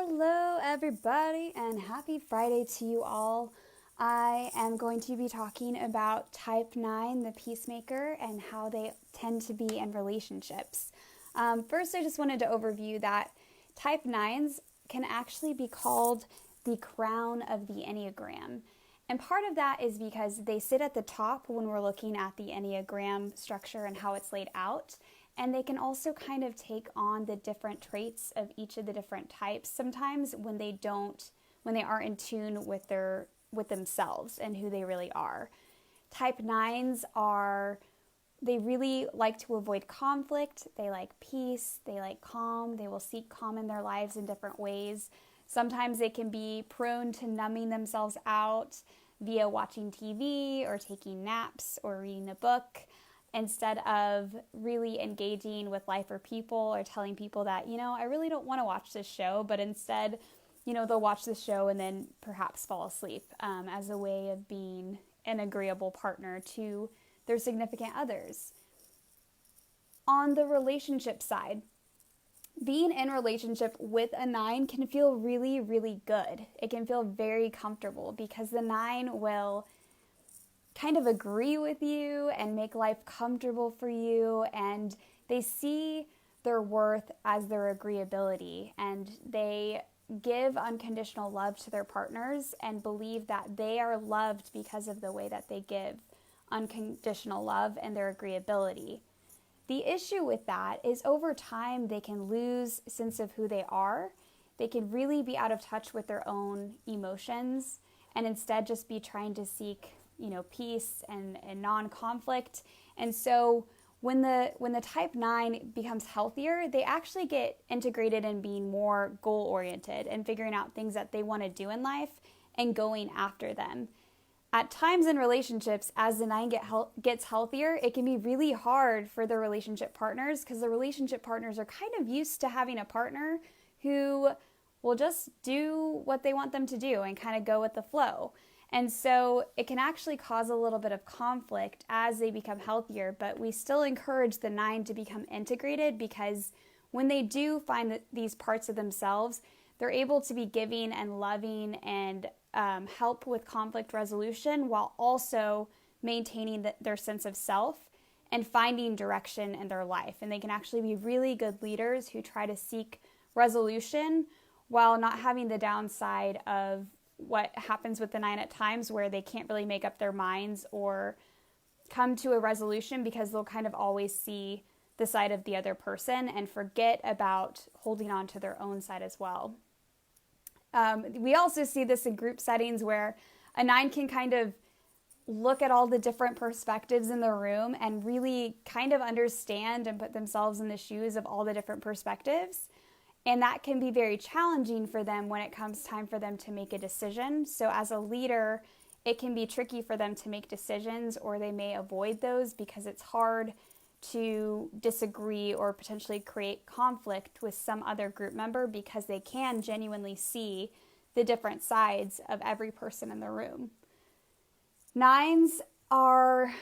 Hello, everybody, and happy Friday to you all. I am going to be talking about type 9, the Peacemaker, and how they tend to be in relationships. First, I just wanted to overview that type 9s can actually be called the crown of the Enneagram. And part of that is because they sit at the top when we're looking at the Enneagram structure and how it's laid out. And they can also kind of take on the different traits of each of the different types sometimes when they aren't in tune with themselves and who they really are. Type 9s they really like to avoid conflict. They like peace. They like calm. They will seek calm in their lives in different ways. Sometimes they can be prone to numbing themselves out via watching TV or taking naps or reading a book, instead of really engaging with life or people or telling people that, I really don't want to watch this show, but instead, they'll watch the show and then perhaps fall asleep as a way of being an agreeable partner to their significant others. On the relationship side, being in relationship with a 9 can feel really, really good. It can feel very comfortable because the 9 will kind of agree with you and make life comfortable for you, and they see their worth as their agreeability, and they give unconditional love to their partners and believe that they are loved because of the way that they give unconditional love and their agreeability. The issue with that is over time they can lose sense of who they are. They can really be out of touch with their own emotions and instead just be trying to seek peace and non-conflict. And so when the type 9 becomes healthier, they actually get integrated in being more goal-oriented and figuring out things that they want to do in life and going after them. At times in relationships, as the 9 gets healthier, it can be really hard for the relationship partners because the relationship partners are kind of used to having a partner who will just do what they want them to do and kind of go with the flow. And so it can actually cause a little bit of conflict as they become healthier, but we still encourage the 9 to become integrated because when they do find these parts of themselves, they're able to be giving and loving and help with conflict resolution while also maintaining their sense of self and finding direction in their life. And they can actually be really good leaders who try to seek resolution while not having the downside of what happens with the 9 at times where they can't really make up their minds or come to a resolution because they'll kind of always see the side of the other person and forget about holding on to their own side as well. We also see this in group settings where a 9 can kind of look at all the different perspectives in the room and really kind of understand and put themselves in the shoes of all the different perspectives. And that can be very challenging for them when it comes time for them to make a decision. So as a leader, it can be tricky for them to make decisions, or they may avoid those because it's hard to disagree or potentially create conflict with some other group member because they can genuinely see the different sides of every person in the room. 9s are,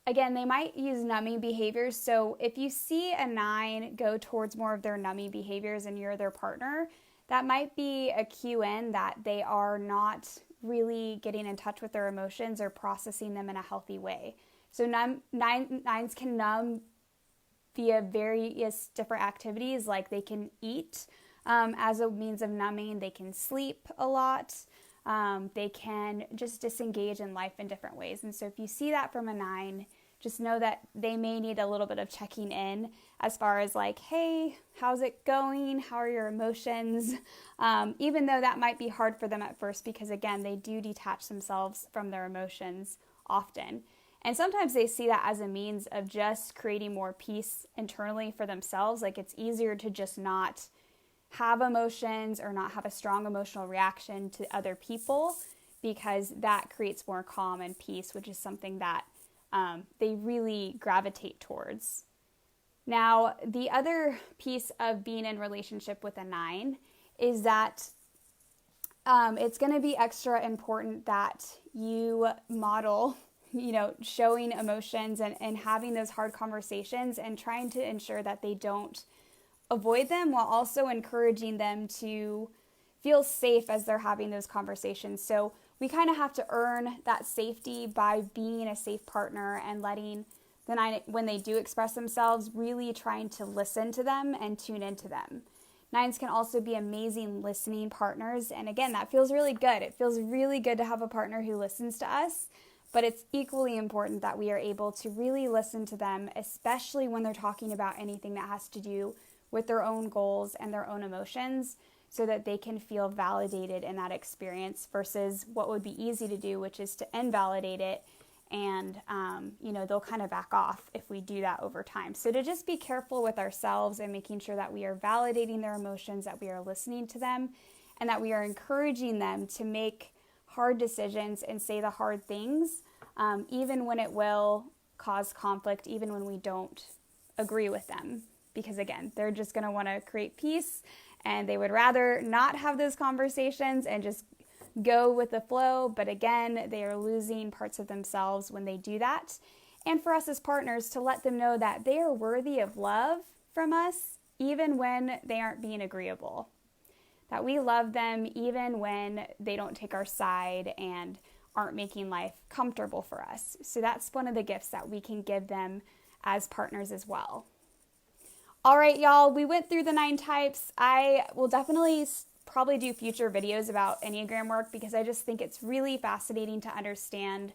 again, they might use numbing behaviors. So if you see a 9 go towards more of their numbing behaviors and you're their partner, that might be a cue in that they are not really getting in touch with their emotions or processing them in a healthy way. So 9s can numb via various different activities, like they can eat as a means of numbing. They can sleep a lot. They can just disengage in life in different ways. And so if you see that from a 9, just know that they may need a little bit of checking in as far as like, hey, how's it going? How are your emotions? Even though that might be hard for them at first because, again, they do detach themselves from their emotions often. And sometimes they see that as a means of just creating more peace internally for themselves. Like it's easier to just not have emotions or not have a strong emotional reaction to other people because that creates more calm and peace, which is something that they really gravitate towards. Now, the other piece of being in relationship with a 9 is that it's going to be extra important that you model, showing emotions and having those hard conversations and trying to ensure that they don't avoid them while also encouraging them to feel safe as they're having those conversations. So we kind of have to earn that safety by being a safe partner and letting the nine, when they do express themselves, really trying to listen to them and tune into them. Nines can also be amazing listening partners. And again, that feels really good. It feels really good to have a partner who listens to us, but it's equally important that we are able to really listen to them, especially when they're talking about anything that has to do with their own goals and their own emotions, so that they can feel validated in that experience versus what would be easy to do, which is to invalidate it. And, they'll kind of back off if we do that over time. So to just be careful with ourselves and making sure that we are validating their emotions, that we are listening to them, and that we are encouraging them to make hard decisions and say the hard things, even when it will cause conflict, even when we don't agree with them. Because again, they're just going to want to create peace, and they would rather not have those conversations and just go with the flow. But again, they are losing parts of themselves when they do that. And for us as partners, to let them know that they are worthy of love from us, even when they aren't being agreeable. That we love them even when they don't take our side and aren't making life comfortable for us. So that's one of the gifts that we can give them as partners as well. All right, y'all, we went through the 9 types. I will definitely probably do future videos about Enneagram work because I just think it's really fascinating to understand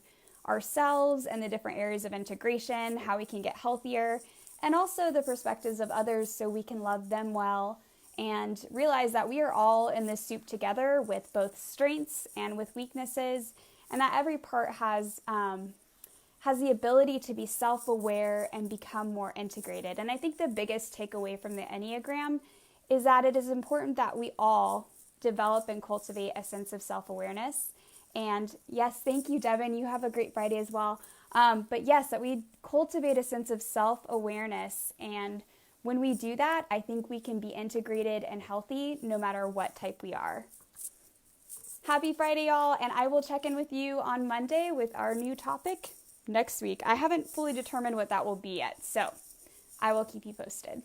ourselves and the different areas of integration, how we can get healthier, and also the perspectives of others so we can love them well and realize that we are all in this soup together with both strengths and with weaknesses, and that every part has the ability to be self-aware and become more integrated. And I think the biggest takeaway from the Enneagram is that it is important that we all develop and cultivate a sense of self-awareness. And yes, thank you, Devin. You have a great Friday as well. But yes, that we cultivate a sense of self-awareness. And when we do that, I think we can be integrated and healthy no matter what type we are. Happy Friday, y'all. And I will check in with you on Monday with our new topic next week. I haven't fully determined what that will be yet, so I will keep you posted.